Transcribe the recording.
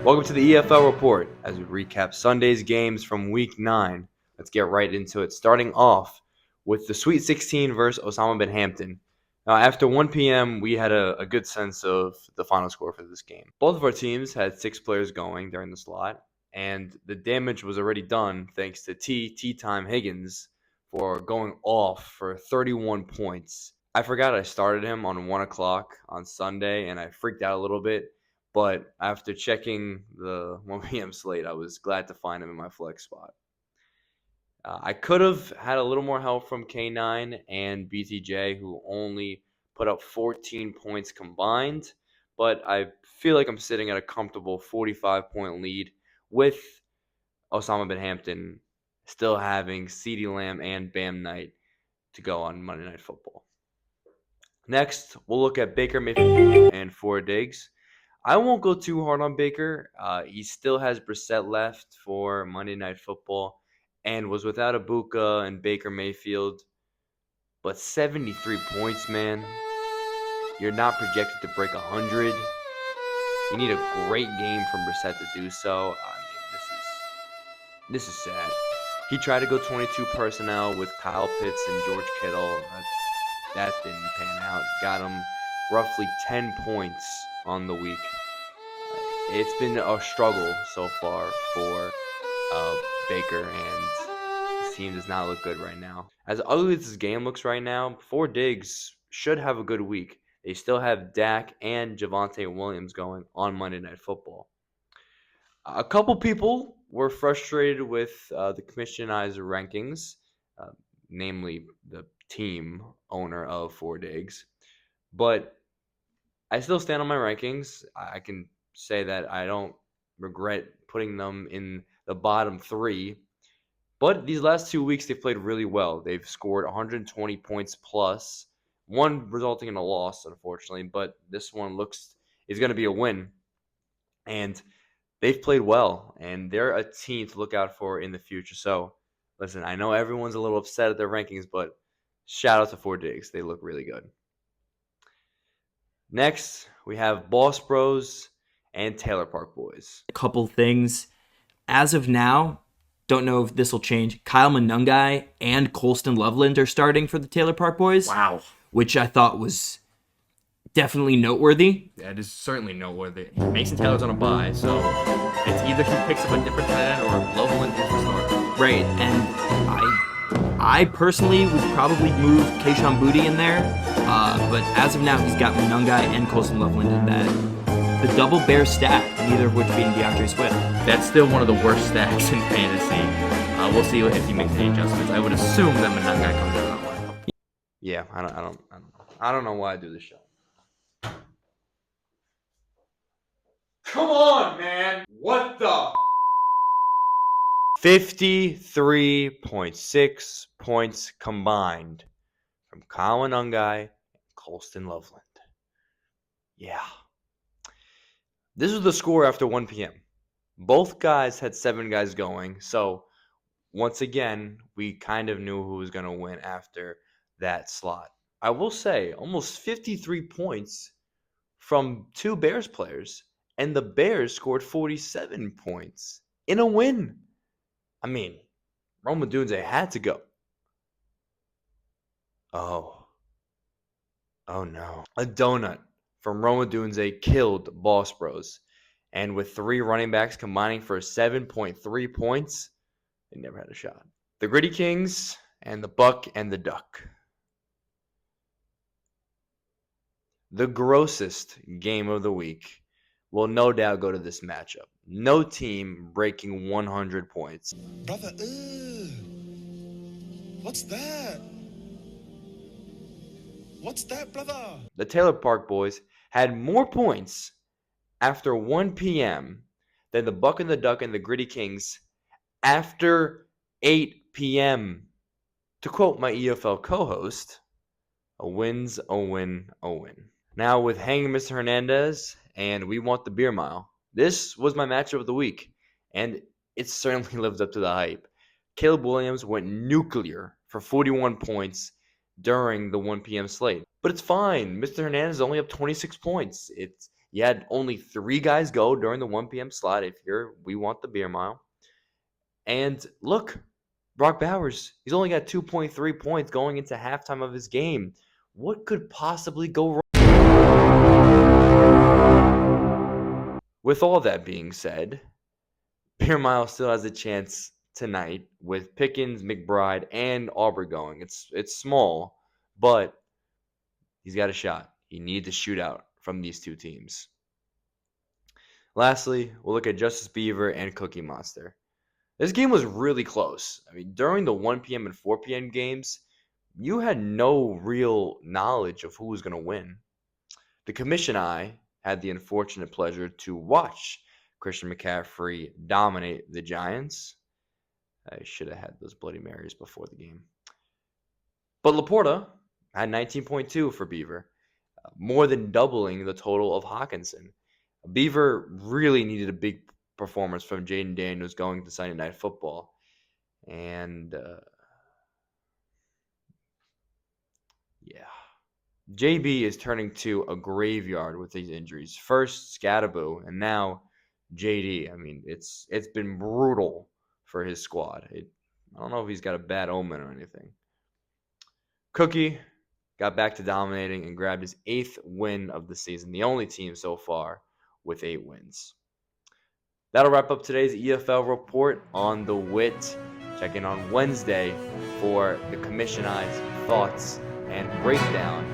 Welcome to the EFL report as we recap Sunday's games from Week 9. Let's get right into it, starting off with the Sweet 16 versus Osama bin Hampton. Now, after 1 p.m., we had a good sense of the final score for this game. Both of our teams had 6 players going during the slot, and the damage was already done thanks to T-Time Higgins for going off for 31 points. I forgot I started him on 1 o'clock on Sunday, and I freaked out a little bit. But after checking the 1 p.m. slate, I was glad to find him in my flex spot. I could have had a little more help from K9 and BTJ, who only put up 14 points combined. But I feel like I'm sitting at a comfortable 45-point lead with Osama bin Hampton still having CeeDee Lamb and Bam Knight to go on Monday Night Football. Next, we'll look at Baker Mayfield and 4 Diggs. I won't go too hard on Baker. He still has Brissett left for Monday Night Football and was without Ibuka and Baker Mayfield. But 73 points, man. You're not projected to break 100. You need a great game from Brissett to do so. This is sad. He tried to go 22 personnel with Kyle Pitts and George Kittle. That didn't pan out. Got him roughly 10 points on the week. It's been a struggle so far for Baker, and his team does not look good right now. As ugly as this game looks right now, 4 Diggs should have a good week. They still have Dak and Javonte Williams going on Monday Night Football. A couple people were frustrated with the commissionized rankings, namely the team owner of 4 Diggs, but I still stand on my rankings. I can say that I don't regret putting them in the bottom 3. But these last 2 weeks, they've played really well. They've scored 120 points plus, one resulting in a loss, unfortunately. But this one is going to be a win. And they've played well, and they're a team to look out for in the future. So, listen, I know everyone's a little upset at their rankings, but shout out to 4 Diggs. They look really good. Next, we have Boss Bros and Taylor Park Boys. A couple things. As of now, don't know if this will change. Kyle Manungai and Colston Loveland are starting for the Taylor Park Boys. Wow. Which I thought was definitely noteworthy. That is certainly noteworthy. Mason Taylor's on a bye, so it's either he picks up a different tight end or Loveland is the starter. Right, and I personally would probably move Keyshawn Boutte in there, but as of now, he's got Manungai and Colston Loveland in that. The double bear stack, neither of which being DeAndre Swift. That's still one of the worst stacks in fantasy. We'll see if he makes any adjustments. I would assume that Manungai comes out that way. Yeah, I don't know why I do this show. Come on, man! What the? 53.6 points combined from Kyle Manungai and Colston Loveland. Yeah. This was the score after 1 p.m. Both guys had 7 guys going, so once again, we kind of knew who was going to win after that slot. I will say, almost 53 points from 2 Bears players, and the Bears scored 47 points in a win. I mean, Rome Odunze had to go. Oh no. A donut from Rome Odunze killed Boss Bros. And with 3 running backs combining for 7.3 points, they never had a shot. The Gritty Kings and the Buck and the Duck. The grossest game of the week will no doubt go to this matchup. No team breaking 100 points. Brother, what's that? What's that, brother? The Taylor Park Boys had more points after 1 p.m. than the Buck and the Duck and the Gritty Kings after 8 p.m. To quote my EFL co-host, a win's a win, a win. Now with Hanging Mr. Hernandez and We Want the Beer Mile, this was my matchup of the week, and it certainly lived up to the hype. Caleb Williams went nuclear for 41 points during the 1 p.m. slate. But it's fine. Mr. Hernandez is only up 26 points. He had only 3 guys go during the 1 p.m. slot if we want the beer mile. And look, Brock Bowers, he's only got 2.3 points going into halftime of his game. What could possibly go wrong? With all that being said, Beer Mile still has a chance tonight with Pickens, McBride, and Aubrey going. It's small, but he's got a shot. He needs a shootout from these two teams. Lastly, we'll look at Justice Beaver and Cookie Monster. This game was really close. I mean, during the 1 p.m. and 4 p.m. games, you had no real knowledge of who was going to win. The commission eye had the unfortunate pleasure to watch Christian McCaffrey dominate the Giants. I should have had those Bloody Marys before the game. But Laporta had 19.2 for Beaver, more than doubling the total of Hawkinson. Beaver really needed a big performance from Jaden Daniels going to Sunday Night Football. And, yeah. JB is turning to a graveyard with these injuries. First, Scattaboo, and now JD. I mean, it's been brutal for his squad. I don't know if he's got a bad omen or anything. Cookie got back to dominating and grabbed his 8th win of the season, the only team so far with 8 wins. That'll wrap up today's EFL report on the Wit. Check in on Wednesday for the Commission Eye's thoughts and breakdown